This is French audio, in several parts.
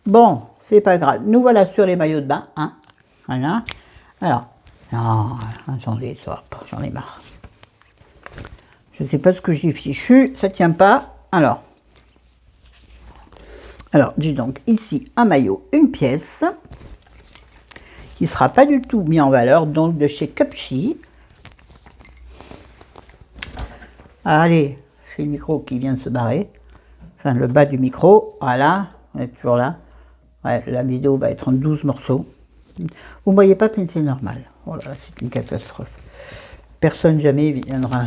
Bon, c'est pas grave. Nous voilà sur les maillots de bain. Hein. Voilà. Alors, non, attendez, ça va pas, j'en ai marre. Je ne sais pas ce que j'ai fichu, ça tient pas. Alors, dis donc, ici, un maillot, une pièce, qui ne sera pas du tout mis en valeur, donc de chez Cupchi. Allez, c'est le micro qui vient de se barrer. Enfin, le bas du micro, voilà, on est toujours là. Ouais, la vidéo va être en 12 morceaux. Vous ne voyez pas, mais c'est normal. Voilà, c'est une catastrophe. Personne jamais viendra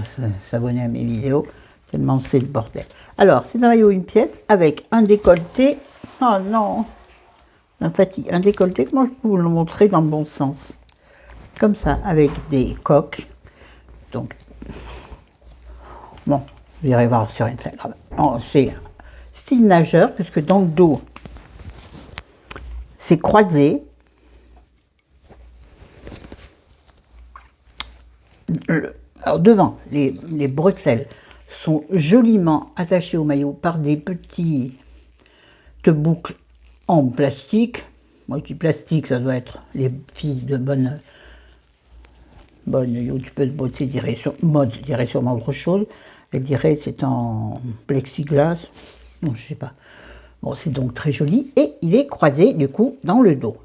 s'abonner à mes vidéos, tellement c'est le bordel. Alors, c'est un maillot, une pièce, avec un décolleté. Oh non, la fatigue. Un décolleté, comment je peux vous le montrer dans le bon sens? Comme ça, avec des coques. Donc, bon, vous irez voir sur Instagram. Oh, c'est style nageur, puisque dans le dos, c'est croisé. Alors devant, les bretelles sont joliment attachées au maillot par des petites boucles en plastique. Moi je dis plastique, ça doit être les filles de bonne youtubeuse beauté diraient sûrement autre chose. Elle dirait c'est en plexiglas. Non, je sais pas. Bon, c'est donc très joli et il est croisé du coup dans le dos.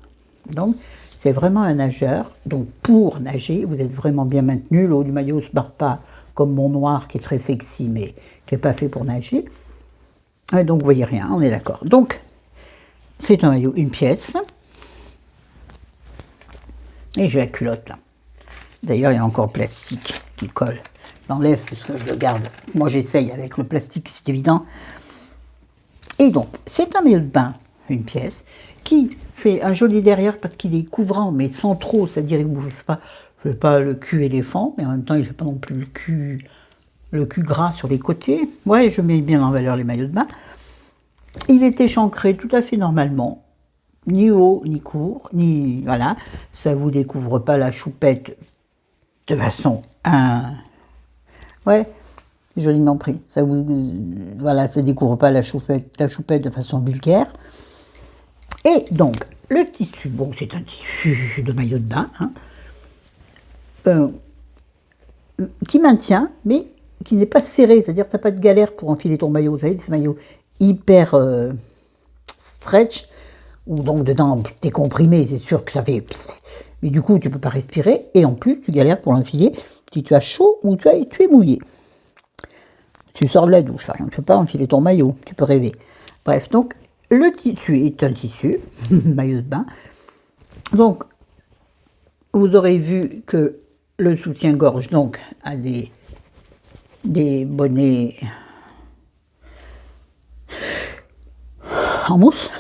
Donc c'est vraiment un nageur. Donc pour nager, vous êtes vraiment bien maintenu. Le haut du maillot ne se barre pas comme mon noir qui est très sexy mais qui n'est pas fait pour nager. Et donc vous voyez rien, on est d'accord. Donc c'est un maillot, une pièce. Et j'ai la culotte là. D'ailleurs, il y a encore le plastique qui colle. J'enlève puisque je le garde. Moi j'essaye avec le plastique, c'est évident. Et donc, c'est un maillot de bain, une pièce, qui fait un joli derrière parce qu'il est couvrant, mais sans trop, c'est-à-dire il ne fait pas le cul éléphant, mais en même temps, il ne fait pas non plus le cul gras sur les côtés. Ouais, je mets bien en valeur les maillots de bain. Il est échancré tout à fait normalement, ni haut, ni court, ni... Voilà, ça ne vous découvre pas la choupette de façon... Ouais, joliment pris. Ça découvre pas la choupette de façon vulgaire. Et donc, le tissu, bon, c'est un tissu de maillot de bain, hein, qui maintient, mais qui n'est pas serré, c'est-à-dire que tu n'as pas de galère pour enfiler ton maillot. Vous savez, ces maillots hyper stretch, où donc dedans, t'es comprimé, c'est sûr que ça fait... Mais du coup, tu ne peux pas respirer, et en plus, tu galères pour l'enfiler si tu as chaud ou tu es mouillé. Tu sors de la douche, tu ne peux pas enfiler ton maillot, tu peux rêver. Bref, donc, le tissu est un tissu, maillot de bain. Donc, vous aurez vu que le soutien-gorge, donc, a des bonnets en mousse,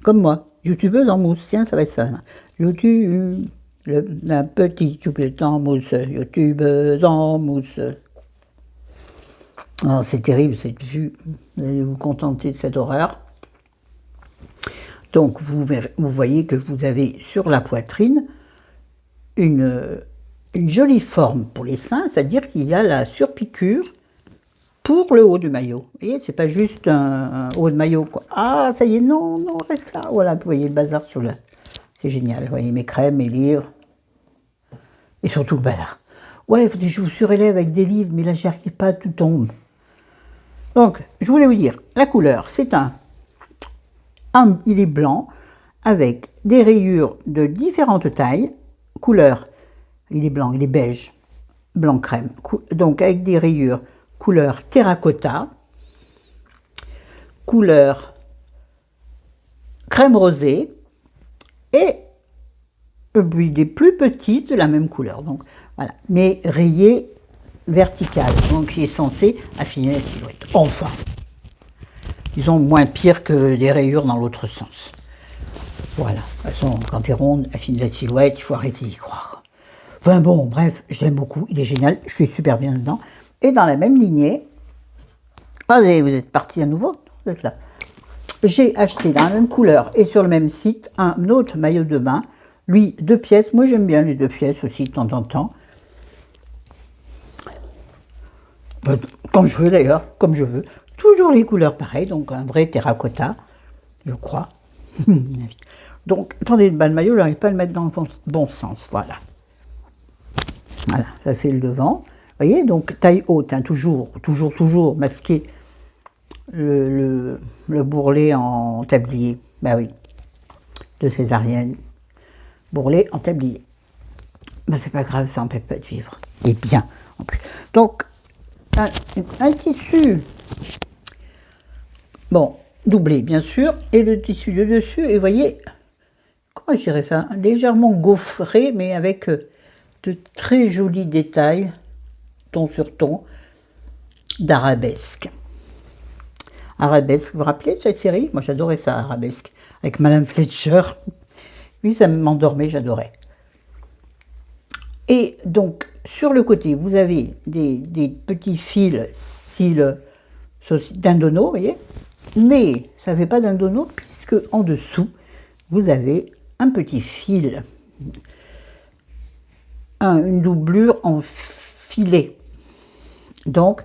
comme moi. YouTubeuse en mousse, tiens, ça va être ça. YouTube, la petite youtube en mousse, YouTubeuse en mousse. C'est terrible cette vue, vous allez vous contenter de cette horreur. Donc vous voyez que vous avez sur la poitrine une jolie forme pour les seins, c'est-à-dire qu'il y a la surpiqûre pour le haut du maillot. Vous voyez, c'est pas juste un haut de maillot, quoi. Ah, ça y est, non, reste là. Voilà, vous voyez le bazar sur le... C'est génial, vous voyez mes crèmes, mes livres, et surtout le bazar. Ouais, je vous surélève avec des livres, mais là, j'y arrive pas, tout tombe. Donc, je voulais vous dire, la couleur, c'est il est blanc, avec des rayures de différentes tailles. Couleur, il est blanc, il est beige, blanc crème. Donc, avec des rayures couleur terracotta, couleur crème rosée, et puis des plus petites de la même couleur. Donc, voilà, mais rayées verticales, donc qui est censé affiner la silhouette. Enfin, disons moins pire que des rayures dans l'autre sens. Voilà, de toute façon, quand tu es ronde, affine la silhouette, il faut arrêter d'y croire. Enfin bon, bref, je l'aime beaucoup, il est génial, je suis super bien dedans. Et dans la même lignée, allez, vous êtes parti à nouveau, vous êtes là. J'ai acheté dans la même couleur et sur le même site un autre maillot de bain, lui 2 pièces, moi j'aime bien les 2 pièces aussi de temps en temps. Quand je veux d'ailleurs, comme je veux. Toujours les couleurs pareilles, donc un vrai terracotta, je crois. Donc, attendez, le bas de maillot, je n'arrive pas à le mettre dans le bon sens, voilà. Voilà, ça c'est le devant. Vous voyez, donc taille haute, hein, toujours masquer le bourrelet en tablier. Ben oui, de césarienne. Bourrelet en tablier. Ben c'est pas grave, ça n'empêche pas de vivre. Et bien, en plus. Donc, un tissu, bon, doublé bien sûr, et le tissu de dessus, et vous voyez, comment je dirais ça, légèrement gaufré, mais avec de très jolis détails, ton sur ton, d'arabesque. Arabesque, vous vous rappelez de cette série? Moi j'adorais ça, Arabesque, avec Madame Fletcher. Oui, ça m'endormait, j'adorais. Et donc, sur le côté, vous avez des petits fils, style d'indono, vous voyez? Mais ça ne fait pas d'indono, puisque en dessous, vous avez un petit fil, une doublure en filet. Donc,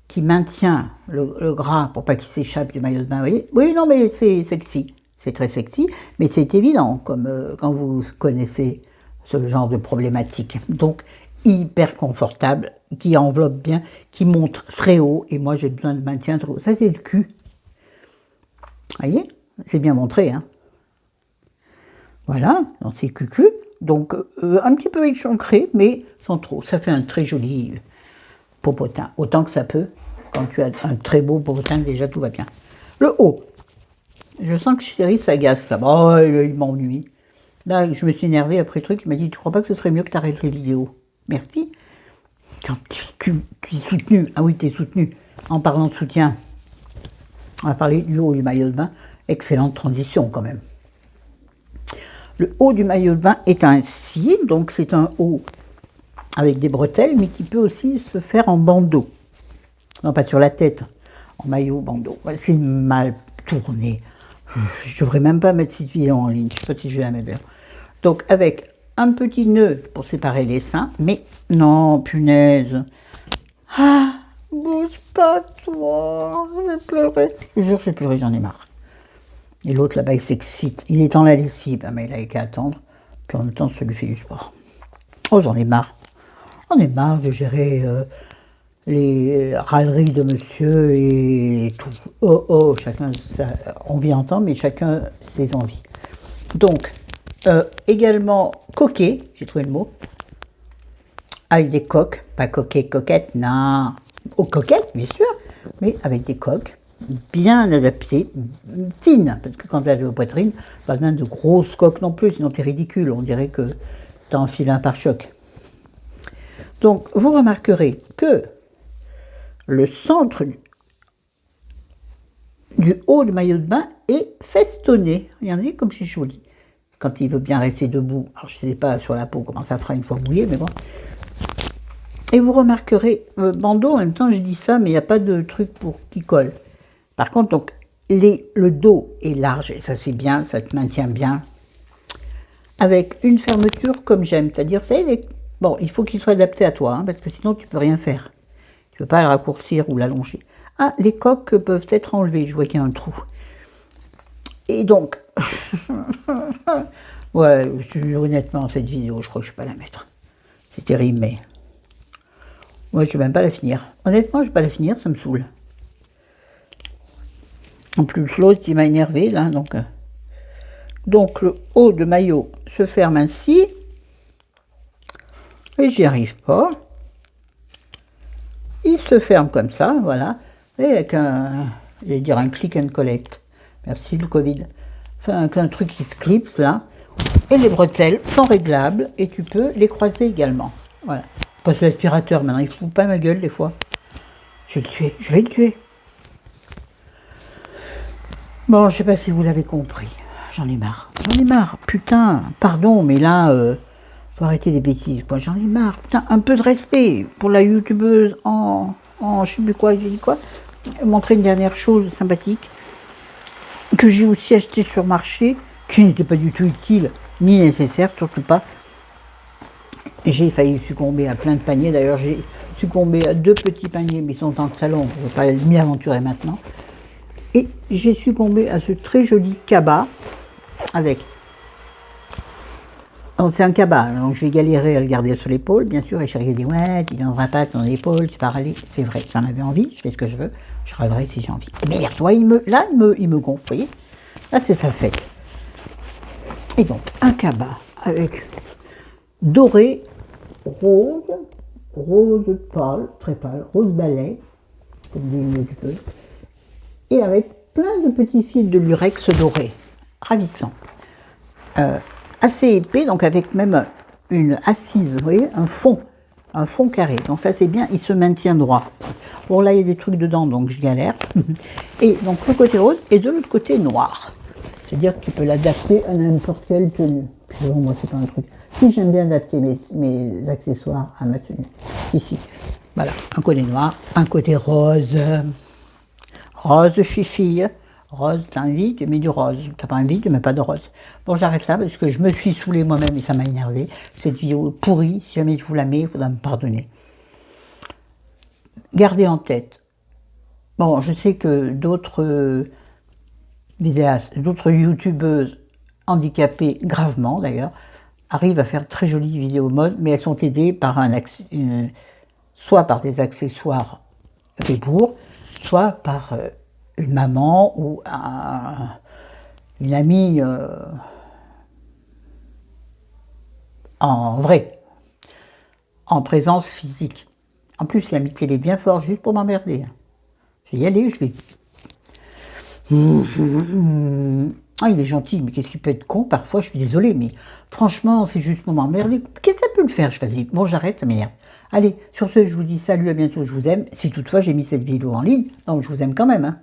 qui maintient le gras pour pas qu'il s'échappe du maillot de bain, vous voyez? Oui, non, mais c'est sexy, c'est très sexy, mais c'est évident, comme quand vous connaissez ce genre de problématique. Donc, hyper confortable, qui enveloppe bien, qui monte très haut, et moi j'ai besoin de maintien très haut. Ça, c'est le cul. Vous voyez? C'est bien montré, hein? Voilà, donc c'est le cucu. Donc, un petit peu échancré, mais sans trop. Ça fait un très joli popotin, autant que ça peut. Quand tu as un très beau popotin, déjà tout va bien. Le haut. Je sens que chérie s'agace là. Oh, il m'ennuie. Là, je me suis énervée après le truc. Il m'a dit, tu crois pas que ce serait mieux que tu arrêtes les vidéos? Merci. Quand tu es soutenu. Ah oui, tu es soutenu. En parlant de soutien, on va parler du haut du maillot de bain. Excellente transition quand même. Le haut du maillot de bain est ainsi. Donc c'est un haut avec des bretelles, mais qui peut aussi se faire en bandeau. Non, pas sur la tête, en maillot bandeau. C'est mal tourné. Je devrais même pas mettre cette vidéo en ligne. Je sais pas si je vais la mettre. Donc avec un petit nœud pour séparer les seins, mais non, punaise. Ah, bouge pas toi, je vais pleurer. Je jure, je vais pleurer, j'en ai marre. Et l'autre là-bas, il s'excite. Il est dans la lessive, mais il a qu'à attendre. Puis en même temps, ça lui fait du sport. Oh, j'en ai marre. J'en ai marre de gérer les râleries de monsieur et tout. Oh, chacun, on vit en temps, mais chacun ses envies. Donc, également coquet, j'ai trouvé le mot, avec des coques, pas coquet, coquette, non, aux coquettes, bien sûr, mais avec des coques bien adaptées, fines, parce que quand tu as la poitrine, pas besoin de grosses coques non plus, sinon t'es ridicule, on dirait que t'as enfilé un pare-choc. Donc, vous remarquerez que le centre du haut du maillot de bain est festonné. Regardez comme c'est joli. Quand il veut bien rester debout, alors je ne sais pas sur la peau comment ça fera une fois mouillé, mais bon. Et vous remarquerez, bandeau, en même temps je dis ça, mais il n'y a pas de truc pour qui colle. Par contre, donc, le dos est large, et ça c'est bien, ça te maintient bien. Avec une fermeture comme j'aime, c'est-à-dire, bon, il faut qu'il soit adapté à toi, hein, parce que sinon tu ne peux rien faire. Tu ne peux pas le raccourcir ou l'allonger. Ah, les coques peuvent être enlevées, je vois qu'il y a un trou. Et donc, ouais, honnêtement, cette vidéo, je crois que je ne vais pas la mettre. C'est terrible, mais moi, je ne vais même pas la finir. Honnêtement, je ne vais pas la finir, ça me saoule. En plus, l'autre, il m'a énervé, là, donc le haut de maillot se ferme ainsi, et j'y arrive pas. Il se ferme comme ça, voilà, et avec je vais dire un click and collect. Merci le Covid. Enfin, avec un truc qui se clipse là. Et les bretelles sont réglables et tu peux les croiser également. Voilà. Passe l'aspirateur maintenant, il ne fout pas ma gueule des fois. Je vais le tuer, je vais le tuer. Bon, je ne sais pas si vous l'avez compris. J'en ai marre. J'en ai marre. Putain, pardon, mais là, faut arrêter des bêtises. Moi, j'en ai marre. Putain, un peu de respect pour la youtubeuse en je sais plus quoi, j'ai dit quoi. Montrer une dernière chose sympathique que j'ai aussi acheté sur marché, qui n'était pas du tout utile ni nécessaire, surtout pas. J'ai failli succomber à plein de paniers. D'ailleurs, j'ai succombé à 2 petits paniers, mais ils sont dans le salon. Je ne vais pas m'y aventurer maintenant. Et j'ai succombé à ce très joli cabas avec. Donc c'est un cabas, donc je vais galérer à le garder sur l'épaule, bien sûr, et chérie dit ouais, tu n'en pas ton épaule, tu pars aller. C'est vrai, j'en avais envie, je fais ce que je veux, je râlerai si j'ai envie. Mais toi, il me gonfle, vous voyez. Là, c'est sa fête. Et donc, un cabas avec doré, rose pâle, très pâle, rose balai, comme dit une youtubeuse, et avec plein de petits fils de lurex doré, ravissant. Assez épais, donc avec même une assise, vous voyez, un fond carré. Donc ça c'est bien, il se maintient droit. Bon là il y a des trucs dedans, donc je galère. Et donc le côté rose et de l'autre côté noir. C'est-à-dire que tu peux l'adapter à n'importe quelle tenue. Puis bon, moi c'est pas un truc. Si j'aime bien adapter mes accessoires à ma tenue. Ici, voilà, un côté noir, un côté rose. Rose chichi. Rose, t'as un vide, tu mets du rose. T'as pas un vide, tu mets pas de rose. Bon, j'arrête là parce que je me suis saoulée moi-même et ça m'a énervé. Cette vidéo est pourrie, si jamais je vous la mets, il faudra me pardonner. Gardez en tête. Bon, je sais que d'autres vidéastes, d'autres youtubeuses handicapées, gravement d'ailleurs, arrivent à faire très jolies vidéos mode, mais elles sont aidées par soit par des accessoires Rébourg, soit par une maman ou une amie en vrai, en présence physique. En plus, l'amitié elle est bien forte juste pour m'emmerder. Je vais y aller, je vais. Ah, il est gentil, mais qu'est-ce qu'il peut être con parfois, je suis désolée, mais franchement, c'est juste pour m'emmerder. Qu'est-ce que ça peut le faire, je fais. Bon, j'arrête, ça m'énerve. Allez, sur ce, je vous dis salut, à bientôt, je vous aime. Si toutefois j'ai mis cette vidéo en ligne, donc je vous aime quand même, hein.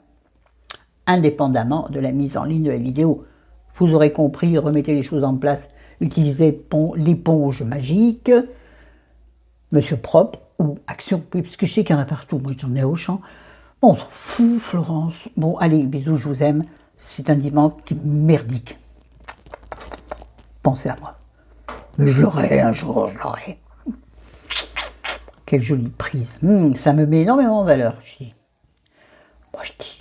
Indépendamment de la mise en ligne de la vidéo. Vous aurez compris, remettez les choses en place, utilisez l'éponge magique, Monsieur Propre ou Action, oui, parce que je sais qu'il y en a partout, moi j'en ai au champ. Bon, on s'en fout, Florence. Bon, allez, bisous, je vous aime. C'est un dimanche qui est merdique. Pensez à moi. Mais je l'aurai un jour, je l'aurai. Quelle jolie prise. Ça me met énormément en valeur, je dis. Moi, je dis.